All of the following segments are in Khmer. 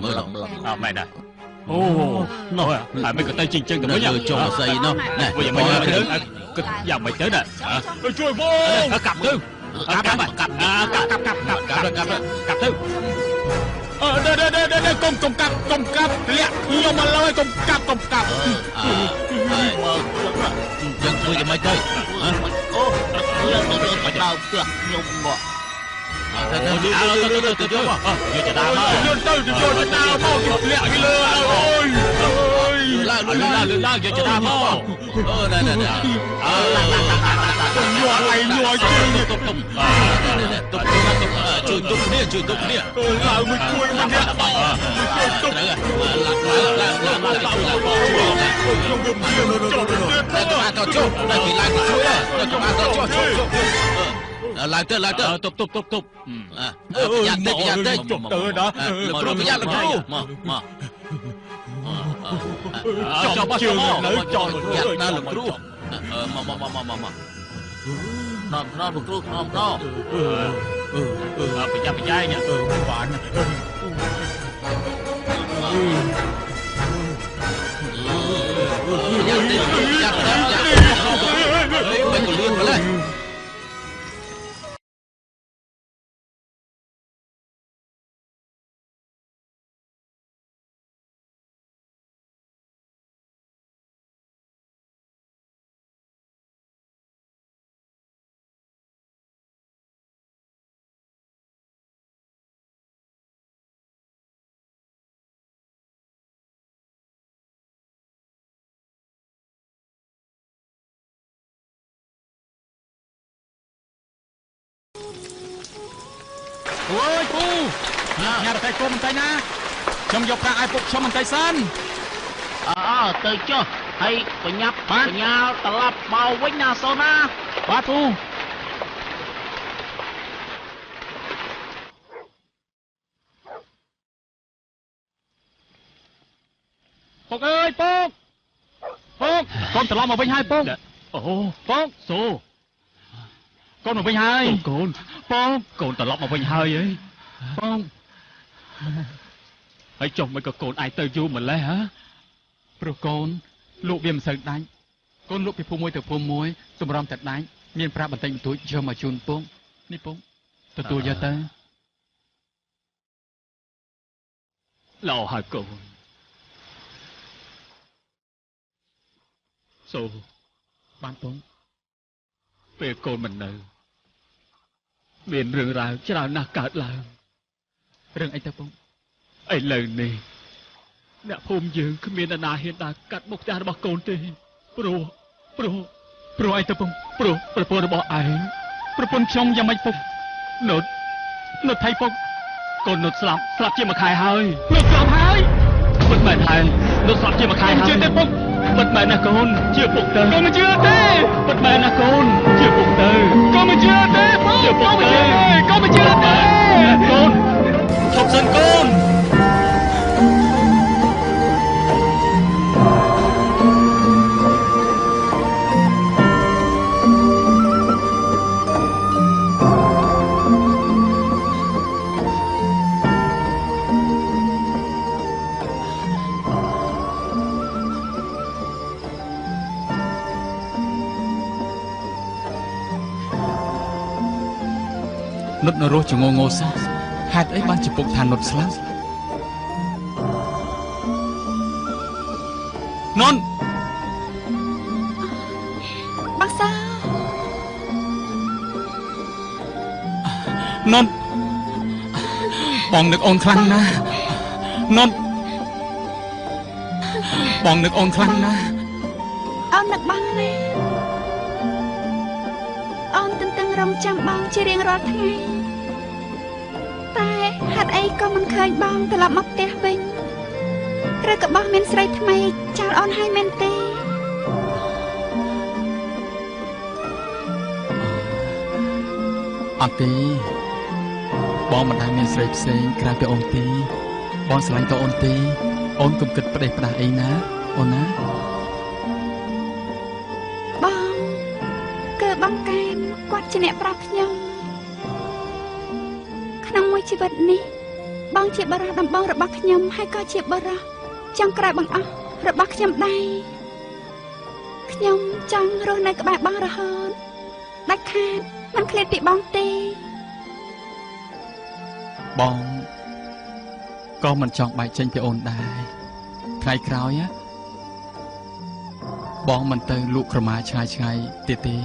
មើលមែនដែរអូណោះហើយមិនក៏ទៅជិញ្ជឹងទៅវិញចុងស្អីនោះណែវិញមិនទៅយ៉ាងមិនទៅដែរជួយបងកាប់ទៅកាប់ទៅកុំកាប់លាក់ខ្ញុំមកឡើយកុំកាប់យើងធ្វើយ៉ាងម៉េចទៅអូយើងទៅដើរផ្ទះខ្ញុំមកទៅយកចដាមកយកទៅយកចដាមកលាក់ពីលើអូយឡើងយកចដាមកណែញ័រជួយទុកគ្នាឡើងមួយជួយម្នាក់ទុកឡើងទៅចុះដល់ពីឡើងជួយដល់ទៅចុះឡើងទៅទប់ប្រយ័ត្នទេចុះទៅណាលោកគ្រូប្រយ័ត្នលោកគ្រូមកចុះជើងនៅចោលយ៉ាត់ណាលោកគ្រូមកលោកគ្រូប្រយ័ត្នប្រយែងបានយ៉ាត់មិនលឿនម្ល៉េះអូយពូញ៉ាំតែគុំបន្តិចណាខ្ញុំយកប្រាក់ឲ្យពុកខ្ញុំបន្តិចសិនទៅចុះហើយបញ្ញាប់បញ្ញាត្រឡប់មកវិញណាសូនណាបាទពូពុកអើយពុកកូនត្រឡប់មកវិញហើយពុកអូពុកសូកូនមកវិញហើយកូនត្រឡប់មកវិញហើយពុកហើយចុះមិនក៏កូនអាចទៅយូរម្លេះហ៎ព្រោះកូនលោកវាមិនសូវដាច់កូនលោកពីភូមិមួយទៅភូមិមួយសម្រាប់តែដាច់មានប្រាប់បន្តិចបន្តួចយកមកជូនពុកនេះពុកទទួលយកទៅល្អហើយកូនសូបានពុកពេលកូនមិននៅមានរឿងរ៉ាវច្រើនណាស់កើតឡើងរឿងអីទៅពុកឥឡូវនេះអ្នកភូមិយើងគ្មានអ្នកណាហ៊ានដើរកាត់មុខផ្ទះរបស់កូនទេព្រោះអីទៅពុកព្រោះប្រពន្ធរបស់ឯងប្រពន្ធខ្ញុំយ៉ាងម៉េចពុកនុតថៃពុកកូននុតស្លាប់ជាមួយខែហើយនុតស្លាប់ហើយមិនមែនហើយនុតស្លាប់ជាមួយខែហើយជឿទេពុកមិនមែនណាកូនជឿពុកទៅកូនមិនជឿទេមិនមែនណាកូនជឿពុកទៅកូនមិនជឿទេពុកជឿពុកទៅកូនមិនជឿទេកូនឈប់សិនកូននុតនៅរស់ជាងងសោះហេតុអីបានជាពុកថានុតស្លាប់នុនបាក់សានុនបងនឹកអូនខ្លាំងណាស់នុនបងនឹកអូនខ្លាំងណាស់អូននឹកបងណាអូនទន្ទឹងរង់ចាំបងជារៀងរាល់ថ្ងៃតែហេតុអីក៏មិនឃើញបងត្រឡប់មកផ្ទះវិញឬក៏បងមានស្រីថ្មីចោលអូនហើយមែនទេអត់ទេបងមិនដែលមានស្រីផ្សេងក្រៅពីអូនទេបងស្រឡាញ់តែអូនទេអូនកុំគិតផ្ដេសផ្ដាស់អីណាអូនណាបងគឺបងកែមគាត់ជាអ្នកប្រាប់ខ្ញុំក្នុងមួយជីវិតនេះ បងជាបរិះដំបងរបស់ខ្ញុំហើយក៏ជាបរិះចុងក្រោយបង្អស់របស់ខ្ញុំដែរខ្ញុំចង់រស់នៅក្បែរបងរហូតដាច់ខាតមិនឃ្លាតពីបងទេបងក៏មិនចង់បែកចេញពីអូនដែរថ្ងៃក្រោយណាបងមិនទៅលក់ក្រមាឆ្ងាយទៀតទេ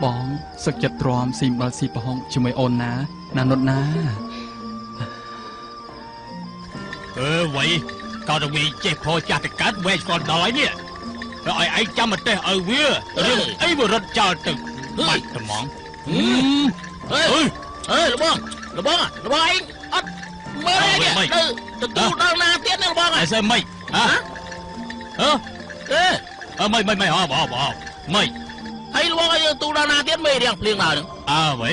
បងសឹកចិត្តទ្រាំស៊ីមដល់ស៊ីប្រហុងជាមួយអូនណានុតណាវ៉ៃកោតវីចេះផោចាស់ទៅកើតវែកស្គាល់ដល់ហើយនេះឲ្យឯងចាំមកទេឲ្យវារឿងអីវារត់ចោលទៅបាច់ត្មងរបស់ឯងអត់មើលឯងទៅទទួលដល់ណាទៀតនឹងរបស់ឯងអីមិនហ៎មិនមិនហើយរបស់ឯងទទួលដល់ណាទៀតមេរៀងភ្លៀងដល់នឹងវ៉ៃ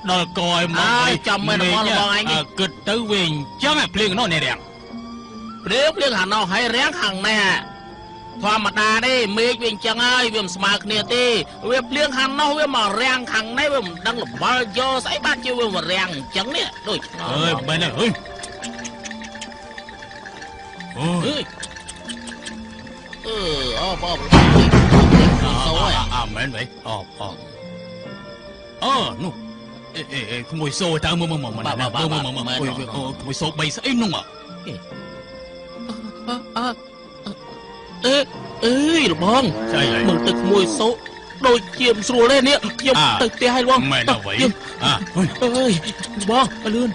ដល់កយមកចាំមែនរបស់ឯងគិតទៅវិញចឹងភ្លៀងនោះនេះរៀងភ្លៀងហាណោះហើយរៀងខាងនេះធម្មតាទេមេឃវាអញ្ចឹងហើយវាមិនស្មើគ្នាទេវាភ្លៀងខាងនោះវាមករាំងខាងនេះវាមិនដឹងលបល់យកស្អីបានជាវាមករាំងអញ្ចឹងនេះដូចមែនហើយបងមែនvậyនោះក្មួយសូតើមើលខ្មួយសូ3ស្អីនោះអើយរបងមើលទឹកមួយសូដូចជាមិនស្រួលទេនេះខ្ញុំទៅផ្ទះហើយបងមែនអ្វីអើយបងលឿន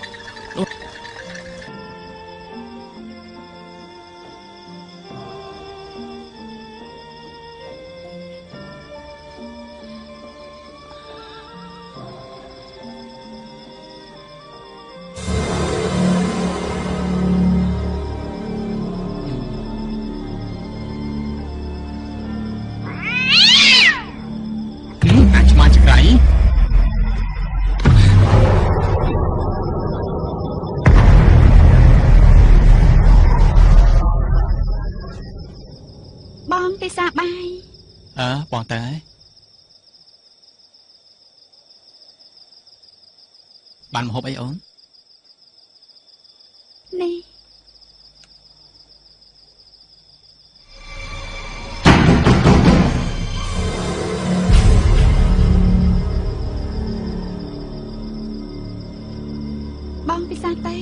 បងតើបានមកហូបអីអូននេះបងពិសាទៅ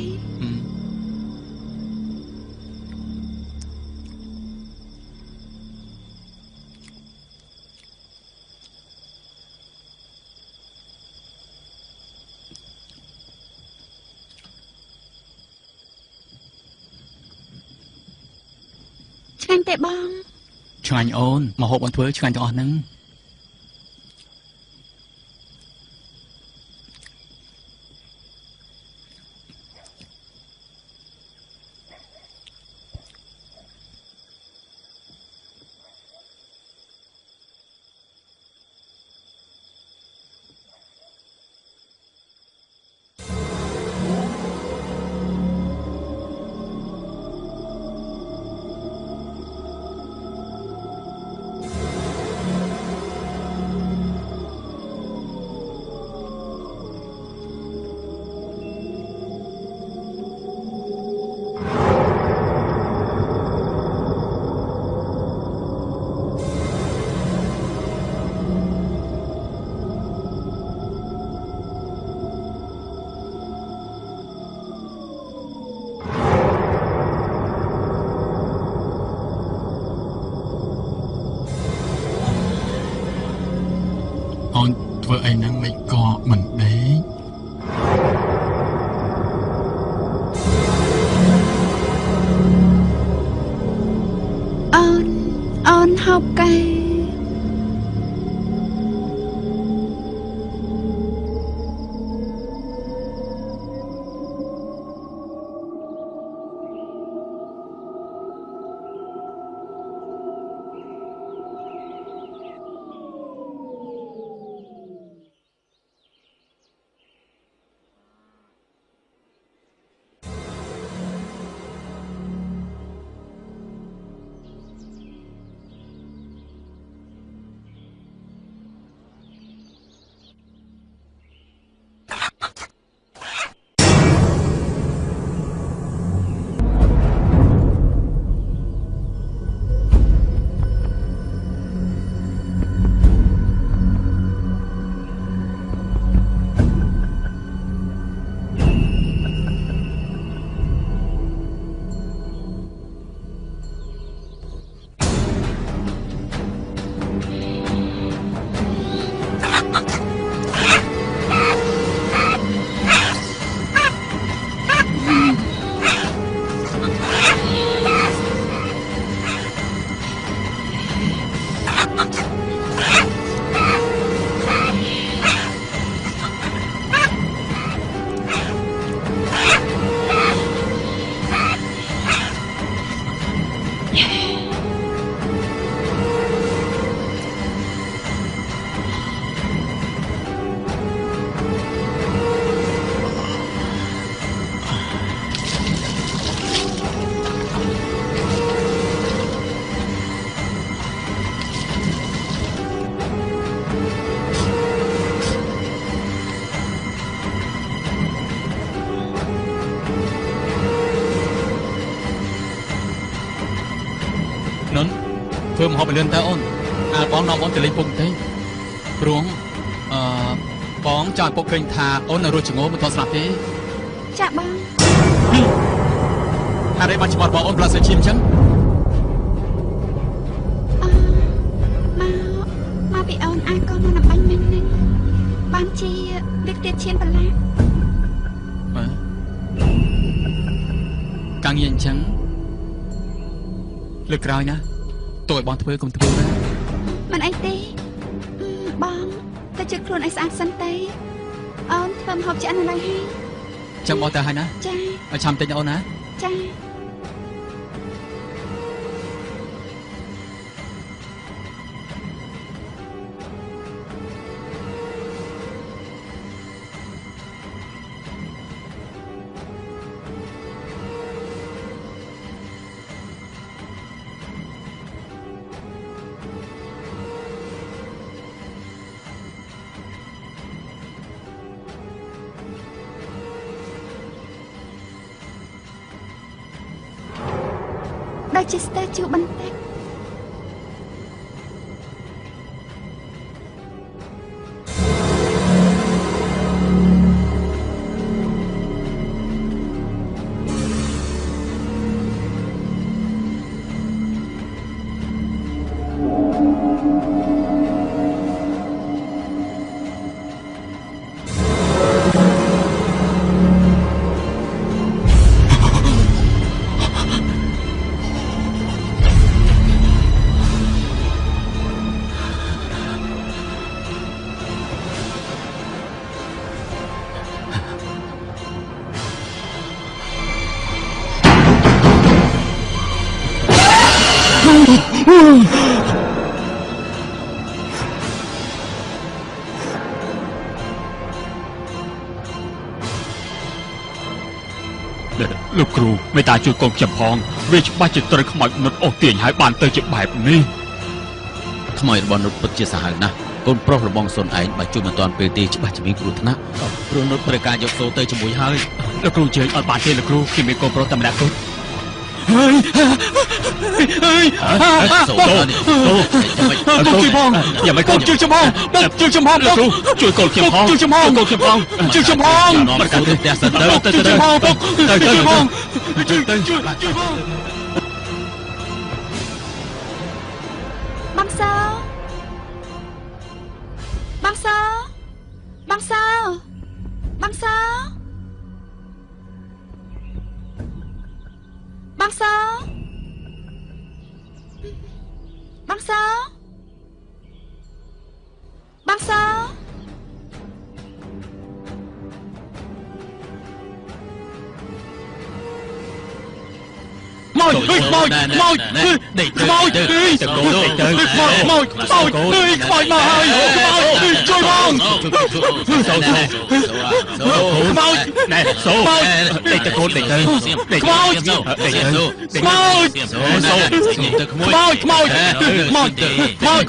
ឆ្ងាញ់ទេបងឆ្ងាញ់អូនមកហូបអូនធ្វើឆ្ងាញ់ទាំងអស់ហ្នឹងធ្វើអីហ្នឹងមិនក៏មិនដេកអូនហូបកែ ធ្វើមកហូបលឿនតើអូនបងនាំអូនទៅលេងពុកទេព្រោះបងចង់ឲ្យពុកឃើញថាអូននៅរស់ចងោមិនទាន់ស្លាប់ទេ ចាបង ហើយបានច្បាស់បងអូនប្លាស្ទិកឈីមអញ្ចឹង មកពីអូនអាចក៏មកណាបាញ់មែននឹងបានជាដឹកទៀតឈានប្រឡាក់ កាំងយាយអញ្ចឹងលើកក្រោយណាតួឲ្យបងធ្វើកុំធ្វើណា មិនអីទេបងទៅជិះខ្លួនឲ្យស្អាតសិនទេអូនធ្វើម្ហូបឆ្អិននៅឡើយហើយ ចាំបងទៅហើយណា ចា ឲ្យឆាំតិចណាអូនណា ចា ដូចជាស្ទើរជួបបន្តិច លោកគ្រូមេតាជួយកូនខ្ញុំផងវាច្បាស់ជាត្រូវខ្មោចនុតអូសទាញឲ្យបានទៅជាបែបនេះ ថ្មរបស់នុតពិតជាសាហាវណាស់កូនប្រុសរបស់សុនឯងបើជួយមិនទាន់ពេលទេច្បាស់ជាមានគ្រោះថ្នាក់ព្រោះនុតត្រូវការយកសូទៅជាមួយហើយ លោកគ្រូជើញអត់បានទេលោកគ្រូគេមានកូនប្រុសតែម្នាក់គត់ហើយ សូនេះសូ ជួយផងอย่าមិនកូនជួយខ្ញុំផងជួយខ្ញុំផងលោកគ្រូជួយកូនខ្ញុំផងជួយខ្ញុំផងកូនខ្ញុំផងជួយខ្ញុំផង មកកាត់ទៅផ្ទះសិនទៅ ជួយផងជួយផងជួយផង បងសោបងសោបងសោបងសោបងសោបងសោបងសោ ម៉ោចម៉ោចម៉ោចដេកម៉ោចទៅកូនទៅម៉ោចខ្មោចមកហើយខ្មោចជួយផងសូខ្មោចណែសូដេកទៅកូនដេកទៅខ្មោចដេកទៅខ្មោចសូទៅខ្មោចខ្មោចខ្មោចខ្មោច